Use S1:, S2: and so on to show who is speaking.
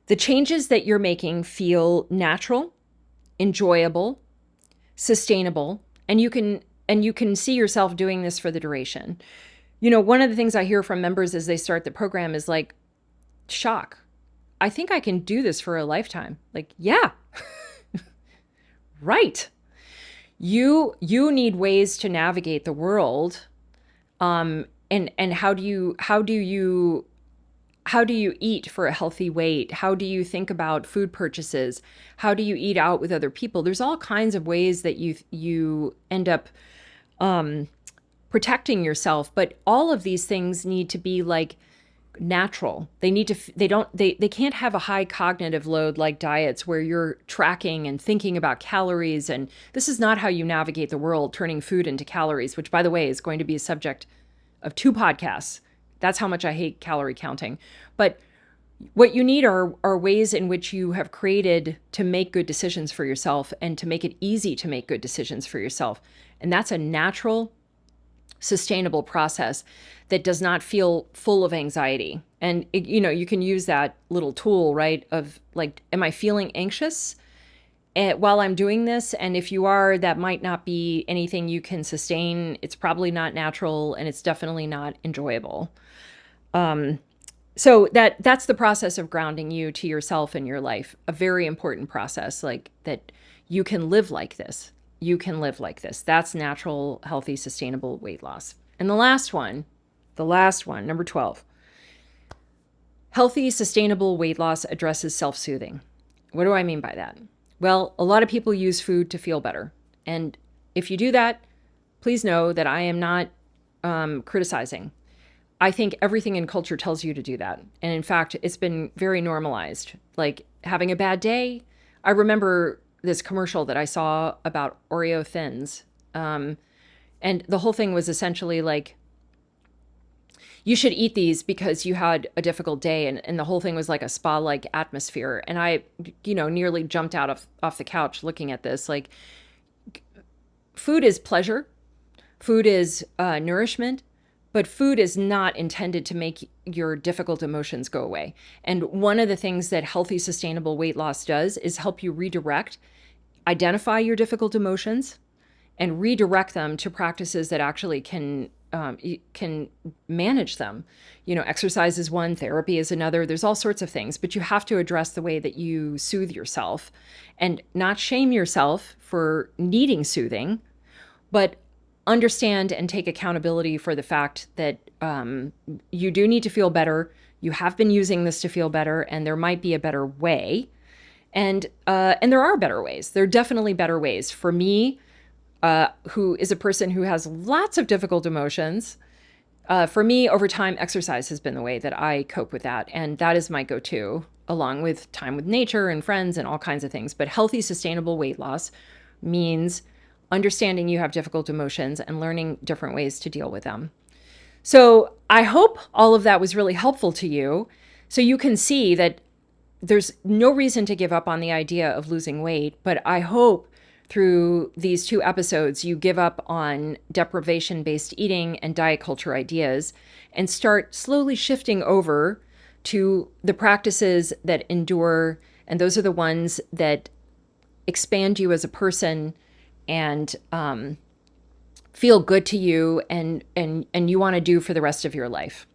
S1: The changes that you're making feel natural, enjoyable, sustainable, and you can see yourself doing this for the duration. One of the things I hear from members as they start the program is like, shock. I think I can do this for a lifetime. Like, yeah, right. You need ways to navigate the world. And how do you eat for a healthy weight? How do you think about food purchases? How do you eat out with other people? There's all kinds of ways that you end up protecting yourself, but all of these things need to be like natural. They can't have a high cognitive load like diets where you're tracking and thinking about calories. And this is not how you navigate the world, turning food into calories, which, by the way, is going to be a subject of 2 podcasts. That's how much I hate calorie counting. But what you need are ways in which you have created to make good decisions for yourself and to make it easy to make good decisions for yourself. And that's a natural, sustainable process that does not feel full of anxiety. And you can use that little tool, right? Of like, am I feeling anxious while I'm doing this? And if you are, that might not be anything you can sustain. It's probably not natural, and it's definitely not enjoyable. So that's the process of grounding you to yourself and your life. A very important process, like that you can live like this. You can live like this. That's natural, healthy, sustainable weight loss. And the last one, number 12. Healthy, sustainable weight loss addresses self-soothing. What do I mean by that? Well, a lot of people use food to feel better. And if you do that, please know that I am not criticizing. I think everything in culture tells you to do that. And in fact, it's been very normalized. Like having a bad day. I remember this commercial that I saw about Oreo Thins. And the whole thing was essentially like, you should eat these because you had a difficult day. And the whole thing was like a spa-like atmosphere. And I, nearly jumped out off the couch looking at this. Like, food is pleasure. Food is nourishment. But food is not intended to make your difficult emotions go away. And one of the things that healthy, sustainable weight loss does is help you redirect, identify your difficult emotions, and redirect them to practices that actually can manage them. Exercise is one, therapy is another. There's all sorts of things, but you have to address the way that you soothe yourself and not shame yourself for needing soothing, but understand and take accountability for the fact that you do need to feel better. You have been using this to feel better, and there might be a better way. And there are better ways. There are definitely better ways. For me, who is a person who has lots of difficult emotions, for me, over time, exercise has been the way that I cope with that. And that is my go-to, along with time with nature and friends and all kinds of things. But healthy, sustainable weight loss means understanding you have difficult emotions and learning different ways to deal with them. So I hope all of that was really helpful to you. So you can see that there's no reason to give up on the idea of losing weight, but I hope through these 2 episodes, you give up on deprivation-based eating and diet culture ideas and start slowly shifting over to the practices that endure. And those are the ones that expand you as a person and feel good to you and you want to do for the rest of your life.